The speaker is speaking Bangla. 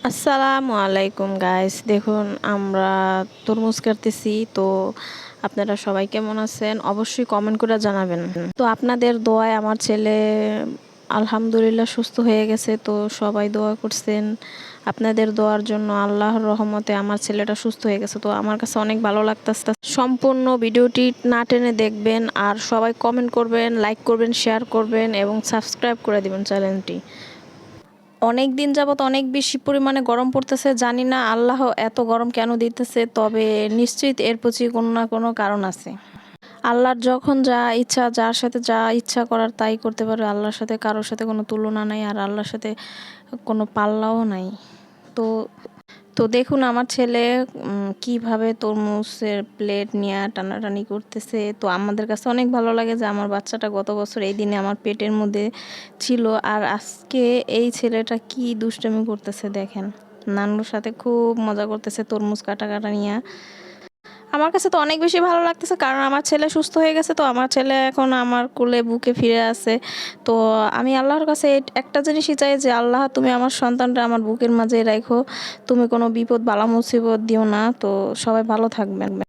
আসসালামু আলাইকুম গাইস, দেখুন আমরা তরমুজ কাটতেছি। তো আপনারা সবাই কেমন আছেন অবশ্যই কমেন্ট করে জানাবেন। তো আপনাদের দোয়ায় আমার ছেলে আলহামদুলিল্লাহ সুস্থ হয়ে গেছে। তো সবাই দোয়া করছেন, আপনাদের দোয়ার জন্য আল্লাহর রহমতে আমার ছেলেটা সুস্থ হয়ে গেছে। তো আমার কাছে অনেক ভালো লাগতেছে। সম্পূর্ণ ভিডিওটি না টেনে দেখবেন, আর সবাই কমেন্ট করবেন, লাইক করবেন, শেয়ার করবেন এবং সাবস্ক্রাইব করে দিবেন চ্যানেলটি। অনেক দিন যাবত অনেক বেশি পরিমাণে গরম পড়তেছে, জানি না আল্লাহ এত গরম কেন দিতেছে, তবে নিশ্চিত এর প্রতি কোনো না কোনো কারণ আছে। আল্লাহর যখন যা ইচ্ছা, যার সাথে যা ইচ্ছা করার তাই করতে পারে। আল্লাহর সাথে কারোর সাথে কোনো তুলনা নাই, আর আল্লাহর সাথে কোনো পাল্লাও নাই। তো তো দেখুন আমার ছেলে কিভাবে তরমুজের প্লেট নিয়ে টানাটানি করতেছে। তো আমাদের কাছে অনেক ভালো লাগে যে আমার বাচ্চাটা গত বছর এই দিনে আমার পেটের মধ্যে ছিল, আর আজকে এই ছেলেটা কি দুষ্টামি করতেছে দেখেন। নানুর সাথে খুব মজা করতেছে তরমুজ কাটা কাটা নিয়ে। আমার কাছে তো অনেক বেশি ভালো লাগতেছে, কারণ আমার ছেলে সুস্থ হয়ে গেছে। তো আমার ছেলে এখন আমার কোলে বুকে ফিরে আছে। তো আমি আল্লাহর কাছে একটা জিনিসই চাই যে আল্লাহ, তুমি আমার সন্তানটা আমার বুকের মাঝে রাখো, তুমি কোনো বিপদ বালা মুসিবত দিও না। তো সবাই ভালো থাকবেন।